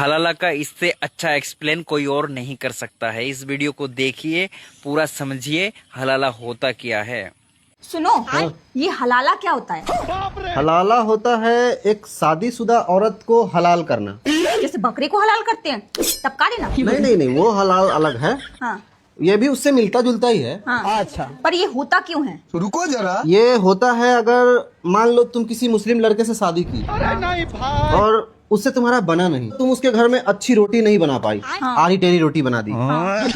हलाला का इससे अच्छा एक्सप्लेन कोई और नहीं कर सकता है। इस वीडियो को देखिए, पूरा समझिए हलाला होता क्या है। सुनो, ये हलाला क्या होता है? हलाला होता है एक शादीशुदा औरत को हलाल करना। जैसे बकरे को हलाल करते हैं तब का देना? नहीं, वो हलाल अलग है। हाँ ये भी उससे मिलता जुलता ही है। हाँ। अच्छा, पर ये होता क्यों है? रुको जरा। ये होता है अगर मान लो तुम किसी मुस्लिम लड़के से शादी की और उससे तुम्हारा बना नहीं, तुम उसके घर में अच्छी रोटी नहीं बना पाई, आरी टेरी रोटी बना दी,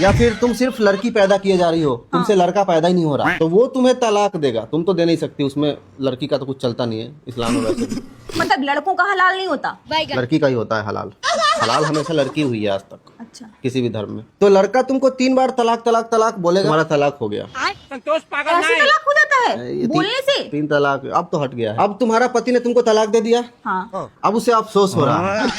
या फिर तुम सिर्फ लड़की पैदा किए जा रही हो, तुमसे लड़का पैदा ही नहीं हो रहा, तो वो तुम्हें तलाक देगा। तुम तो दे नहीं सकती, उसमें लड़की का तो कुछ चलता नहीं है इस्लाम में वैसे भी। मतलब लड़कों का हलाल नहीं होता? लड़की का ही होता है हलाल। हलाल हमेशा लड़की हुई है आज तक अच्छा, किसी भी धर्म में। तो लड़का तुमको 3 बार तलाक तलाक तलाक बोलेगा, हमारा तलाक हो गया। ऐसे तलाक हो जाता है ये बोलने से? 3 तलाक अब तो हट गया है। अब तुम्हारा पति ने तुमको तलाक दे दिया, हाँ अब उसे अफसोस हो रहा है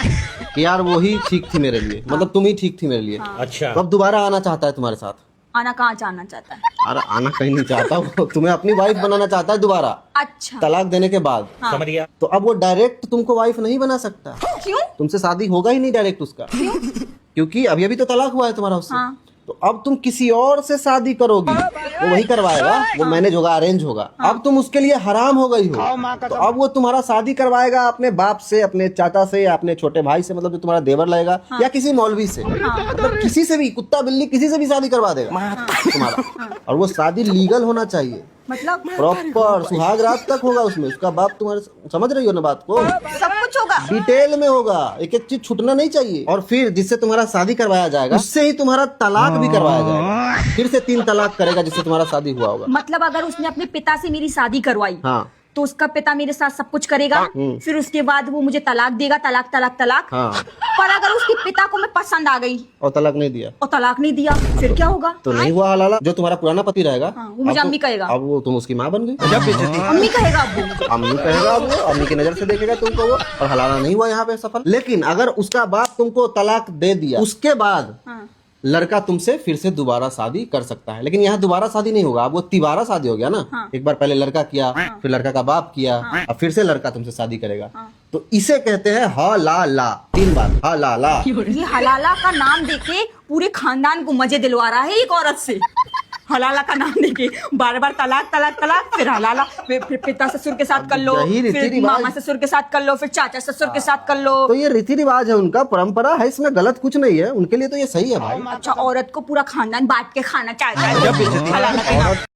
कि यार वो ही ठीक थी मेरे लिए, मतलब तुम ही ठीक थी मेरे लिए। अच्छा, तो अब दोबारा आना चाहता है तुम्हारे साथ। आना कहाँ चाहना चाहता है? अरे आना कहीं नहीं चाहता, वो तुम्हें अपनी वाइफ बनाना चाहता है दोबारा, अच्छा, तलाक देने के बाद। समझ गया। तो अब वो डायरेक्ट तुमको वाइफ नहीं बना सकता, क्यों? तुमसे शादी होगा ही नहीं डायरेक्ट उसका, क्योंकि अभी अभी तो तलाक हुआ है तुम्हारा उससे। हाँ। तो अब तुम किसी और से शादी करोगी, वो वही करवाएगा, वो मैनेज होगा, अरेंज होगा। अब तुम उसके लिए हराम हो गई हो, तो अब वो तुम्हारा शादी करवाएगा अपने बाप से, अपने चाचा से, या अपने छोटे भाई से, मतलब जो तुम्हारा देवर लगेगा, या किसी मौलवी से, मतलब किसी से भी, कुत्ता बिल्ली किसी से भी शादी करवा देगा तुम्हारा। और वो शादी लीगल होना चाहिए, मतलब प्रॉपर सुहाग रात तक होगा उसमें। उसका बाप तुम्हारे, समझ रही हो ना बात को? सब कुछ होगा डिटेल में होगा, एक एक चीज छूटना नहीं चाहिए। और फिर जिससे तुम्हारा शादी करवाया जाएगा उससे ही तुम्हारा तलाक भी करवाया जाएगा। फिर से 3 तलाक करेगा जिससे तुम्हारा शादी हुआ होगा। मतलब अगर उसने अपने पिता से मेरी शादी करवाई, हाँ तो उसका पिता मेरे साथ सब कुछ करेगा, फिर उसके बाद वो मुझे तलाक देगा, तलाक तलाक तलाक। हाँ। पर अगर उसके पिता को मैं पसंद आ गई और तलाक नहीं दिया और तलाक नहीं दिया, फिर क्या होगा? तो नहीं हुआ हलाला। जो तुम्हारा पुराना पति रहेगा, हाँ, वो मुझे अब अम्मी कहेगा। अब वो तुम उसकी माँ बन गई। अम्मी कहेगा अब वो। अम्मी कहेगा, अब वो अम्मी की नजर से देखेगा तुमको वो, और हलाला नहीं हुआ यहाँ पे सफल। लेकिन अगर उसका बाप तुमको तलाक दे दिया, उसके बाद हाँ। लड़का तुमसे फिर से दोबारा शादी कर सकता है। लेकिन यहाँ दोबारा शादी नहीं होगा, अब वो तिबारा शादी हो गया ना। हाँ। एक बार पहले लड़का किया, फिर लड़का का बाप किया, और फिर से लड़का तुमसे शादी करेगा। तो इसे कहते हैं हलाला। 3 बार हलाला। ये हलाला का नाम देके पूरे खानदान को मजे दिलवा रहा है एक औरत से। हलाला का नाम देके बार बार तलाक तलाक तलाक, फिर हलाला, फिर पिता ससुर के साथ कर लो, यही रीति फिर रिवाज। मामा ससुर के साथ कर लो, फिर चाचा ससुर के साथ कर लो। तो ये रीति रिवाज है उनका, परंपरा है, इसमें गलत कुछ नहीं है, उनके लिए तो ये सही है भाई। अच्छा, औरत को पूरा खानदान बांट के खाना चाहता है हलाला के नाम।